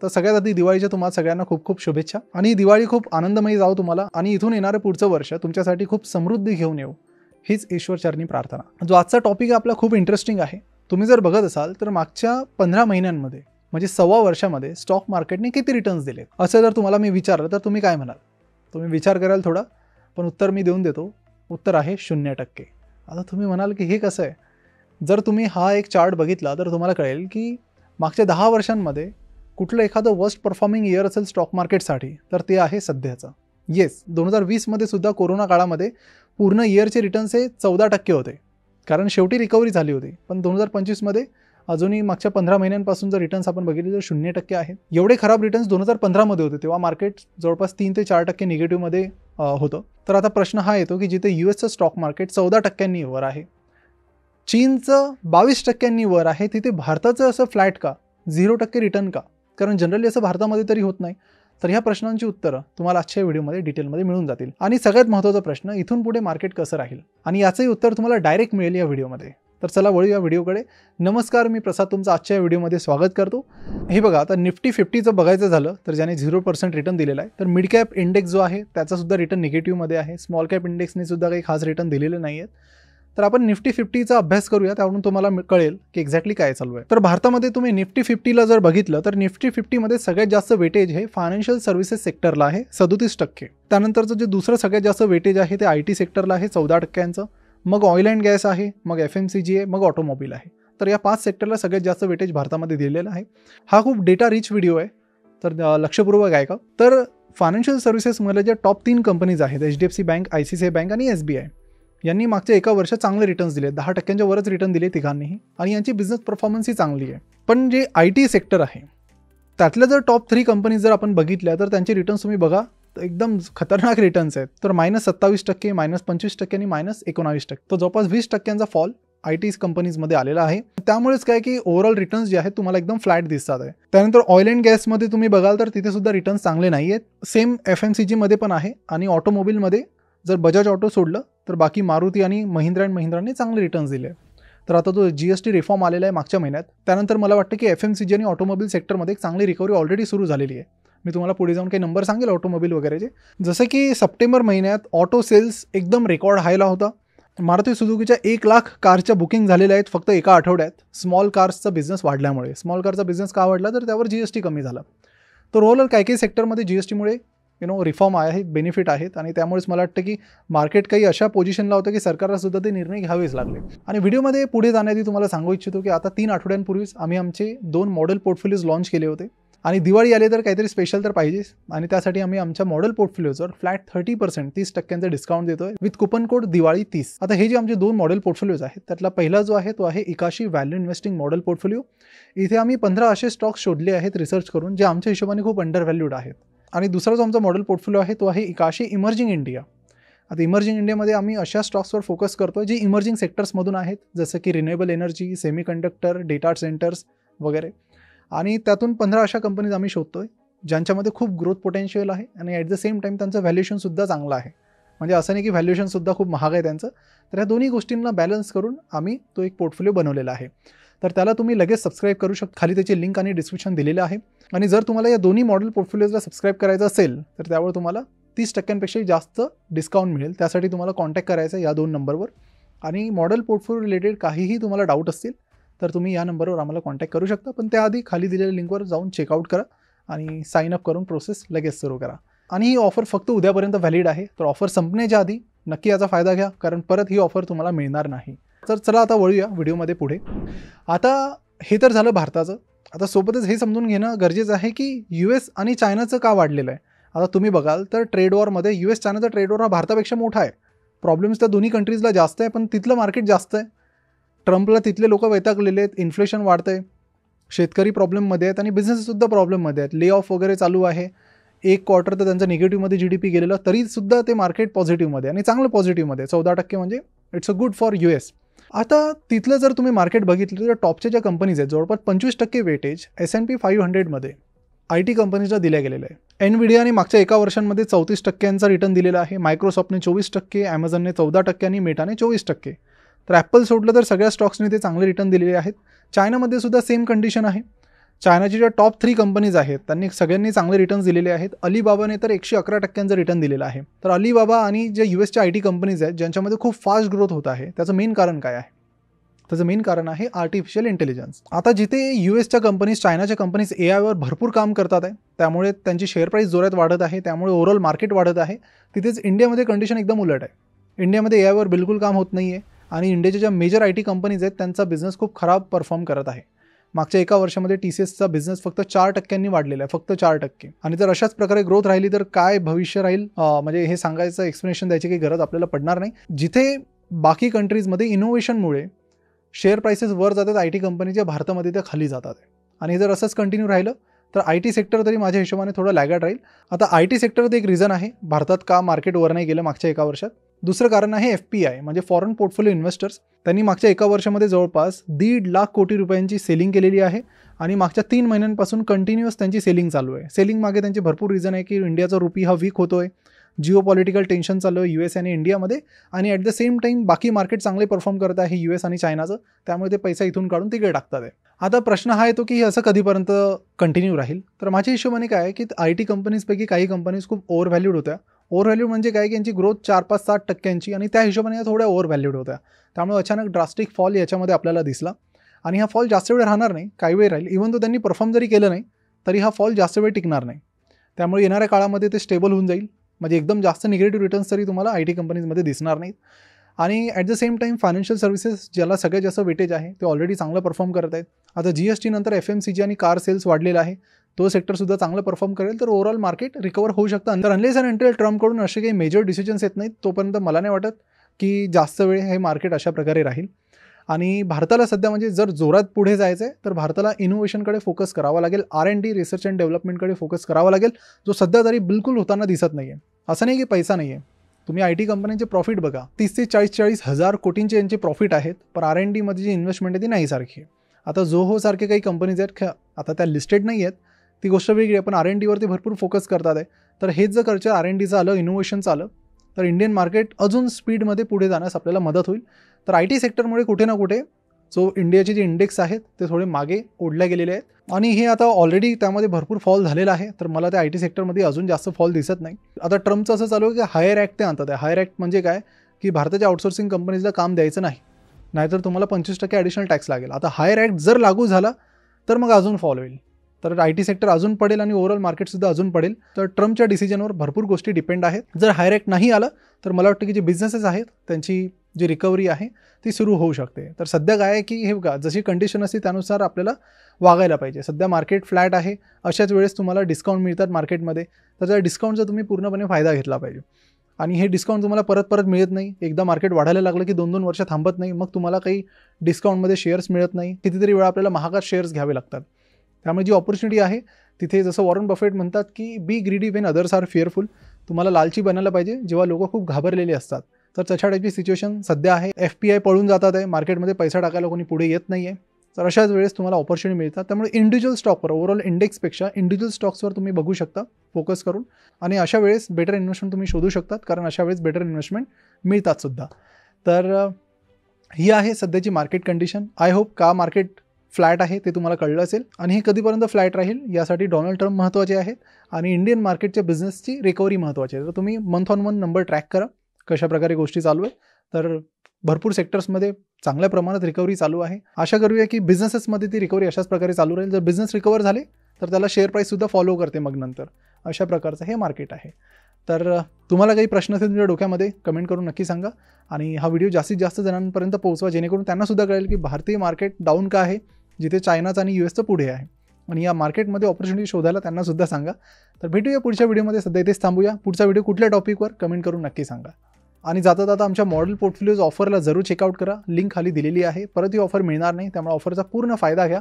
तर सगळ्यात आधी दिवाळीच्या तुम्हाला सगळ्यांना खूप खूप शुभेच्छा आणि दिवाळी खूप आनंदमयी जाओ तुम्हाला आणि इथून येणारं पुढचं वर्ष तुमच्यासाठी खूप समृद्धी घेऊन येऊ हीच ईश्वरचरणी प्रार्थना। जो आजचा टॉपिक आपला खूप इंटरेस्टिंग आहे। तुम्ही जर बघत असाल तर मागच्या 15 महिन्यांमध्ये म्हणजे 1.25 वर्षामध्ये स्टॉक मार्केटने किती रिटर्न्स दिले असं जर तुम्हाला मी विचारलं तर तुम्ही काय म्हणाल? तुम्ही विचार कराल थोडा, पण उत्तर मी देऊन देतो। उत्तर आहे 0%। आता तुम्ही म्हणाल की हे कसं आहे? जर तुम्ही हा एक चार्ट बघितला तर तुम्हाला कळेल की मागच्या 10 वर्षांमध्ये कुठलं एखादं वर्स्ट परफॉर्मिंग इयर असेल स्टॉक मार्केटसाठी तर ते आहे सध्याचं। येस, 2020 मध्ये सुद्धा कोरोना काळामध्ये पूर्ण इयरचे रिटर्न्स हे 14% होते, कारण शेवटी रिकव्हरी झाली होती। पण 2025 मध्ये अजूनही मागच्या 15 महिन्यांपासून जर रिटर्न्स आपण बघितले तर 0% आहेत। एवढे खराब रिटर्न्स 2015 मध्ये होते, तेव्हा मार्केट जवळपास 3 ते 4% निगेटिव्ह मध्ये होतं। तर आता प्रश्न हा येतो की जिथे यूएसचं स्टॉक मार्केट 14% वर आहे, चीनचं 22% वर आहे, तिथे भारताचं असं फ्लॅट का, 0% रिटर्न का? कारण जनरली असं भारतामध्ये तरी होत नाही। तर ह्या प्रश्नांची उत्तरं तुम्हाला आजच्या व्हिडिओमध्ये डिटेलमध्ये मिळून जातील। आणि सगळ्यात महत्त्वाचा प्रश्न, इथून पुढे मार्केट कसं राहील, आणि याचंही उत्तर तुम्हाला डायरेक्ट मिळेल या व्हिडिओमध्ये। तर चला वळूया व्हिडिओकडे। नमस्कार, मी प्रसाद तुमचं आजच्या व्हिडिओमध्ये स्वागत करतो। हे बघा, आता निफ्टी 50चं बघायचं झालं तर ज्याने 0% रिटर्न दिलेला आहे, तर मिड कॅप इंडेक्स जो आहे त्याचा सुद्धा रिटर्न निगेटिव्हमध्ये आहे। स्मॉल कॅप इंडेक्सने सुद्धा काही खास रिटर्न दिलेले नाही आहेत। तर आपण निफ्टी 50चा अभ्यास करूया, त्यावरून तुम्हाला कळेल की एक्झॅक्टली काय चालू आहे। तर भारतामध्ये तुम्ही निफ्टी 50ला जर बघितलं तर निफ्टी 50 मध्ये सगळ्यात जास्त वेटेज हे फायनान्शियल सर्व्हिसेस सेक्टरला आहे 37%। त्यानंतरचं जे दुसरं सगळ्यात जास्त वेटेज आहे ते आयटी सेक्टरला आहे 14%, मग ऑइल अँड गॅस आहे, मग FMCG आहे, मग ऑटोमोबाईल आहे। तर या 5 सेक्टरला सगळ्यात जास्त वेटेज भारतामध्ये दिलेलं आहे। हा खूप डेटा रिच व्हिडिओ आहे, तर लक्षपूर्वक ऐका। तर फायनान्शियल सर्व्हिसेसमध्ये जे टॉप 3 कंपनीज आहेत, HDFC बँक, ICICI बँक आणि SBI, यांनी मागच्या एका वर्षात चांगले रिटर्न्स दिले, 10%च्या वरच रिटर्न दिले तिघांनीही, आणि यांची बिझनेस परफॉर्मन्स ही चांगली आहे। पण जे IT सेक्टर आहे त्यातल्या जर टॉप 3 कंपनीज जर आपण बघितल्या तर त्यांचे रिटर्न्स तुम्ही बघा तर एकदम खतरनाक रिटर्न्स आहेत। तर -27%, -25% आणि -19%, तो जवळपास 20%चा फॉल IT कंपनीजमध्ये आलेला आहे। त्यामुळेच काय की ओव्हरऑल रिटर्न्स जे आहेत तुम्हाला एकदम फ्लॅट दिसतात आहे। त्यानंतर ऑइल अँड गॅसमध्ये तुम्ही बघाल तर तिथे सुद्धा रिटर्न्स चांगले नाही आहेत। सेम FMCG मध्ये पण आहे, आणि ऑटोमोबाईलमध्ये जर बजाज ऑटो सोडलं तर बाकी मारुती आणि महिंद्रा अँड महिंद्राने चांगले रिटर्न्स दिले। तर आता तो GST रिफॉर्म आलेला आहे मागच्या महिन्यात, त्यानंतर मला वाटतं की FMCG आणि ऑटोमोबाईल सेक्टरमध्ये एक चांगली रिकव्हरी ऑलरेडी सुरू झालेली आहे। मी तुम्हाला पुढे जाऊन काही नंबर सांगेल ऑटोमोबाईल वगैरेचे, जसं की सप्टेंबर महिन्यात ऑटो सेल्स एकदम रेकॉर्ड हायला होता। मारुती सुझुकीच्या 1 लाख कारच्या बुकिंग झालेल्या आहेत फक्त एका आठवड्यात, स्मॉल कार्सचा बिझनेस वाढल्यामुळे। स्मॉल कारचा बिझनेस का वाढला तर त्यावर GST कमी झाला। तर ओव्हरऑल काही सेक्टरमध्ये GSTमुळे रिफॉर्म आहे, बेनिफिट आहेत, आणि त्यामुळेच मला वाटतं की मार्केट काही अशा पोझिशनला होतं की सरकारला सुद्धा ते निर्णय घ्यावेच लागले। आणि व्हिडिओमध्ये पुढे जाण्याआधी तुम्हाला सांगू इच्छितो की आता 3 आठवड्यांपूर्वीच आम्ही आमचे 2 मॉडेल पोर्टफोलिओज लॉन्च केले होते, आणि दिवाळी आले तर काहीतरी स्पेशल तर पाहिजेच, आणि त्यासाठी आम्ही आमच्या मॉडेल पोर्टफोलिओजवर फ्लॅट 30% डिस्काउंट देतोय विथ कुपन कोड दिवाळी30। आता हे जे आमचे 2 मॉडेल पोर्टफोलिओज आहेत त्यातला पहिला जो आहे तो आहे इकाशी व्हॅल्यू इन्व्हेस्टिंग मॉडेल पोर्टफोलिओ। इथे आम्ही 15 असे स्टॉक्स शोधले आहेत रिसर्च करून जे आमच्या हिशोबाने खूप अंडर व्हॅल्यूड आहेत। आणि दुसरा जो आमचा मॉडेल पोर्टफोलिओ आहे तो आहे इकाशी इमर्जिंग इंडिया। आता इमर्जिंग इंडियामध्ये आम्ही अशा स्टॉक्सवर फोकस करतो जे इमर्जिंग सेक्टर्समधून आहेत, जसं की renewable energy, semiconductor, data centres वगैरे, आणि त्यातून 15 अशा कंपनीज आम्ही शोधतोय ज्यांच्यामध्ये खूप ग्रोथ पोटेन्शियल आहे, आणि ॲट द सेम टाईम त्यांचं व्हॅल्युएशनसुद्धा चांगलं आहे। म्हणजे असं नाही की व्हॅल्युएशनसुद्धा खूप महाग आहे त्यांचं। तर ह्या दोन्ही गोष्टींना बॅलन्स करून आम्ही तो एक पोर्टफोलिओ बनवलेला आहे। तर त्याला तुम्ही लगेच सबस्क्राईब करू शकता, खाली त्याची लिंक आणि डिस्क्रिप्शन दिलेलं आहे। आणि जर तुम्हाला या दोन्ही मॉडेल पोर्टफोलिओजला सबस्क्राईब करायचं असेल तर त्यावर तुम्हाला 30%पेक्षा जास्त डिस्काउंट मिळेल। त्यासाठी तुम्हाला कॉन्टॅक्ट करायचं या 2 नंबरवर, आणि मॉडेल पोर्टफोलिओ रिलेटेड काहीही तुम्हाला डाऊट असतील तर तुम्ही या नंबरवर आम्हाला कॉन्टॅक्ट करू शकता। पण त्याआधी खाली दिलेल्या लिंकवर जाऊन चेकआउट करा आणि साइन अप करून प्रोसेस लगेच सुरू करा। आणि ही ऑफर फक्त उद्यापर्यंत व्हॅलिड आहे, तर ऑफर संपण्याच्या आधी नक्की याचा फायदा घ्या, कारण परत ही ऑफर तुम्हाला मिळणार नाही। तर चला आता वळूया व्हिडिओमध्ये पुढे। आता हे तर झालं भारताचं। आता सोबतच हे समजून घेणं गरजेचं आहे की US आणि चायनाचं का वाढलेलं आहे। आता तुम्ही बघाल तर ट्रेड वॉरमध्ये US चायनाचा ट्रेड वॉर हा भारतापेक्षा मोठा आहे। प्रॉब्लेम्स त्या दोन्ही कंट्रीजला जास्त आहे, पण तिथलं मार्केट जास्त आहे। ट्रम्पला तिथले लोक वैतागलेले आहेत, इन्फ्लेशन वाढतंय, शेतकरी प्रॉब्लेममध्ये आहेत, आणि बिझनेससुद्धा प्रॉब्लेममध्ये आहेत, ले ऑफ वगैरे चालू आहे। 1 क्वार्टर तर त्यांचं निगेटिव्हमध्ये GDP गेलेलं, तरीसुद्धा ते मार्केट पॉझिटिव्हमध्ये, आणि चांगलं पॉझिटिव्हमध्ये 14%, म्हणजे it's a good for US। आता तिथलं जर तुम्ही मार्केट बघितलं तर टॉपच्या ज्या कंपनीज आहेत जवळपास 25% वेटेज S&P 500 मध्ये IT कंपनीजला दिल्या गेलेलं आहे। एनव्हिडियाने मागच्या एका वर्षांमध्ये 34%चा रिटर्न दिलेला आहे, मायक्रोसॉफ्टने 24%, ॲमेझॉनने 14% आणि मेटाने 24%। तर ॲपल सोडलं तर सगळ्या स्टॉक्सने ते चांगले रिटर्न दिलेले आहेत। चायनामध्ये सुद्धा सेम कंडिशन आहे। चायनाची ज्या टॉप 3 कंपनीज आहेत त्यांनी सगळ्यांनी चांगले रिटर्न्स दिलेले आहेत. अलिबाबाने तर 111% रिटर्न दिलेला आहे. तर अलिबाबा आणि जे यूएसच्या IT कंपनीज आहेत ज्यांच्यामध्ये खूप फास्ट ग्रोथ होत आहे, त्याचं मेन कारण काय आहे? त्याचं मेन कारण आहे आर्टिफिशियल इंटेलिजन्स. आता जिथे यूएसच्या कंपनीज, चायनाच्या कंपनीज AIवर भरपूर काम करतात आहे, त्यामुळे त्यांची शेअर प्राईस जोरात वाढत आहे, त्यामुळे ओव्हरऑल मार्केट वाढत आहे. तिथेच इंडियामध्ये कंडिशन एकदम उलट आहे. इंडियामध्ये AIवर बिलकुल काम होत नाही आहे आणि इंडियाच्या ज्या मेजर IT कंपनीज आहेत त्यांचा बिझनेस खूप खराब परफॉर्म करत आहे. मागच्या एका वर्षामध्ये TCSचा बिझनेस फक्त 4% वाढलेला आहे, फक्त 4%. आणि जर अशाच प्रकारे ग्रोथ राहिली तर काय भविष्य राहील, म्हणजे हे सांगायचं एक्सप्लेनेशन द्यायची काही गरज आपल्याला पडणार नाही. जिथे बाकी कंट्रीजमध्ये इनोव्हेशनमुळे शेअर प्राइसेस वर जातात, IT कंपनीच्या भारतामध्ये त्या खाली जातात. आणि जर असंच कंटिन्यू राहिलं तर IT सेक्टर तरी माझ्या हिशोबाने थोडं लॅगर्ड राहील. आता IT सेक्टर एक रिझन आहे भारतात का मार्केट वर नाही गेलं मागच्या एका वर्षात. दुसरं कारण आहे FPI म्हणजे फॉरेन पोर्टफोलिओ इन्व्हेस्टर्स. त्यांनी मागच्या एका वर्षामध्ये जवळपास 1.5 लाख कोटी रुपयांची सेलिंग केलेली आहे आणि मागच्या 3 महिन्यांपासून कंटिन्युअस त्यांची सेलिंग चालू आहे. सेलिंग मागे त्यांची भरपूर रिझन आहे की इंडियाचा रुपी हा वीक होतोय, जिओ पॉलिटिकल टेन्शन चालू आहे US आणि इंडियामध्ये, आणि ॲट द सेम टाईम बाकी मार्केट चांगले परफॉर्म करत आहे US आणि चायनाचं, त्यामुळे ते पैसा इथून काढून तिकडे टाकतात आहे. आता प्रश्न हा येतो की हे असं कधीपर्यंत कंटिन्यू राहील. तर माझ्या हिशोबाने काय आहे की IT कंपनीजपैकी काही कंपनीज खूप ओव्हर व्हॅल्यूड होत्या. ओव्हर व्हॅल्यूड म्हणजे काय की यांची ग्रोथ 4-5-7% आणि त्या हिशोबाने या थोड्या ओव्हर व्हॅल्यूड होत्या. त्यामुळे अचानक ड्रास्टिक फॉल याच्यामध्ये आपल्याला दिसला आणि हा फॉल जास्त वेळ राहणार नाही, काही वेळ राहील. इव्हन तो त्यांनी परफॉर्म जरी केलं नाही तरी हा फॉल जास्त वेळ टिकणार नाही. त्यामुळे येणाऱ्या काळामध्ये ते स्टेबल होऊन जाईल, म्हणजे एकदम जास्त निगेटिव्ह रिटर्न्स तरी तुम्हाला IT कंपनीजमध्ये दिसणार नाहीत. आणि at the same time financial services ज्याला सगळ्यात जास्त वेटेज आहे ते ऑलरेडी चांगलं परफॉर्म करत आहेत. आता GST नंतर FMCG आणि कार सेल्स वाढलेला आहे, तो सेक्टरसुद्धा चांगलं परफॉर्म करेल, तर ओव्हरऑल मार्केट रिकवर होऊ शकतं. तर अनलेस अँड अंटिल ट्रम्पकडून असे काही मेजर डिसिजन्स येत नाहीत तोपर्यंत मला नाही वाटत की जास्त वेळ हे मार्केट अशा प्रकारे राहील. आणि भारताला सध्या म्हणजे जर जोरात पुढे जायचं आहे तर भारताला इनोव्हेशनकडे फोकस करावा लागेल, R&D रिसर्च अँड डेव्हलपमेंटकडे फोकस करावा लागेल, जो सध्या तरी बिलकुल होताना दिसत नाही आहे. असं नाही की पैसा नाही आहे, तुम्ही IT कंपन्यांचे प्रॉफिट बघा, 30 ते 40 हजार कोटींचे यांचे प्रॉफिट आहेत, पण R&D मध्ये जी इन्व्हेस्टमेंट आहे ती नाही सारखी. आता जोहो सारखे काही कंपनीज आहेत, आता त्या लिस्टेड नाही आहेत, ती गोष्ट वेगळी आहे, पण R&D वरती भरपूर फोकस करतात आहे. तर हेच जर कल्चर R&Dचं आलं, इनोव्हेशनचं आलं, तर इंडियन मार्केट अजून स्पीडमध्ये पुढे जाण्यास आपल्याला मदत होईल. तर IT सेक्टरमुळे कुठे ना कुठे जो इंडियाचे जे इंडेक्स आहेत ते थोडे मागे ओढल्या गेलेले आहेत आणि हे आता ऑलरेडी त्यामध्ये भरपूर फॉल झालेला आहे. तर मला त्या IT सेक्टरमध्ये अजून जास्त फॉल दिसत नाही. आता ट्रम्पचं असं चालू आहे की हायर ॲक्ट ते आणतात आहे. हायर ॲक्ट म्हणजे काय की भारताच्या आउटसोर्सिंग कंपनीजला काम द्यायचं नाही, नाहीतर तुम्हाला 25% ॲडिशनल टॅक्स लागेल. आता हायर ॲक्ट जर लागू झाला तर मग अजून फॉल होईल, तर IT सेक्टर अजून पडेल आणि ओव्हरऑल मार्केटसुद्धा अजून पडेल. तर ट्रम्पच्या डिसिजनवर भरपूर गोष्टी डिपेंड आहेत. जर हायर ॲक्ट नाही आलं तर मला वाटतं की जे बिझनेसेस आहेत त्यांची जी रिकव्हरी आहे ती सुरू होऊ शकते. तर सध्या काय आहे की हे बघा, जशी कंडिशन असते त्यानुसार आपल्याला वागायला पाहिजे. सध्या मार्केट फ्लॅट आहे, अशाच वेळेस तुम्हाला डिस्काउंट मिळतात मार्केटमध्ये, तर त्या डिस्काउंटचा तुम्ही पूर्णपणे फायदा घेतला पाहिजे. आणि हे डिस्काउंट तुम्हाला परत मिळत नाही. एकदा मार्केट वाढायला लागलं की 2-2 वर्ष थांबत नाही, मग तुम्हाला काही डिस्काउंटमध्ये शेअर्स मिळत नाही. कितीतरी वेळा आपल्याला महागात शेअर्स घ्यावे लागतात. त्यामुळे जी ऑपॉर्च्युनिटी आहे तिथे, जसं वॉरन बफेट म्हणतात की be greedy when others are fearful, तुम्हाला लालची बनायला पाहिजे जेव्हा लोक खूप घाबरलेले असतात. तर तशा टाईपची सिच्युएशन सध्या आहे. FPI पळून जातात आहे, मार्केटमध्ये पैसा टाकायला कोणी पुढे येत नाही आहे. तर अशाच वेळेस तुम्हाला ऑपॉर्च्युनिटी मिळतात. त्यामुळे इंडिव्हिज्युअल स्टॉकवर, ओव्हरऑल इंडेक्सपेक्षा इंडिव्हिज्युअल स्टॉक्सवर तुम्ही बघू शकता फोकस करून, आणि अशा वेळेस बेटर इन्व्हेस्टमेंट तुम्ही शोधू शकतात, कारण अशा वेळेस बेटर इन्व्हेस्टमेंट मिळतात सुद्धा. तर ही आहे सध्याची मार्केट कंडिशन. आय होप का मार्केट फ्लॅट आहे ते तुम्हाला कळलं असेल, आणि हे कधीपर्यंत फ्लॅट राहील यासाठी डोनाल्ड ट्रम्प महत्त्वाचे आहेत आणि इंडियन मार्केटच्या बिझनेसची रिकव्हरी महत्त्वाची आहे. तर तुम्ही month on month number track करा, कशा प्रकारे गोष्टी चालू आहे. तर भरपूर सेक्टर्समध्ये चांगल्या प्रमाणात रिकव्हरी चालू आहे. आशा करूया की बिझनेसेसमध्ये ती रिकव्हरी अशाच प्रकारे चालू राहील. जर बिझनेस रिकवर झाले तर त्याला शेअर प्राईससुद्धा फॉलो करते मग नंतर. अशा प्रकारचं हे मार्केट आहे. तर तुम्हाला काही प्रश्न असेल तुमच्या डोक्यामध्ये कमेंट करून नक्की सांगा, आणि हा व्हिडिओ जास्तीत जास्त जणांपर्यंत पोहोचवा, जेणेकरून त्यांनासुद्धा कळेल की भारतीय मार्केट डाऊन का आहे, जिथे चायनाचं आणि US पुढे आहे, आणि या मार्केटमध्ये ऑपॉर्च्युनिटी शोधायला त्यांनासुद्धा सांगा. तर भेटूया पुढच्या व्हिडिओमध्ये. सध्या इथेच थांबूया. पुढचा व्हिडिओ कुठल्या टॉपिकवर कमेंट करून नक्की सांगा. आणि जाता आमच्या मॉडेल पोर्टफोलिओज ऑफरला जरूर चेकआउट करा, लिंक खाली दिलेली आहे. परत ही ऑफर मिळणार नाही, त्यामुळे ऑफरचा पूर्ण फायदा घ्या.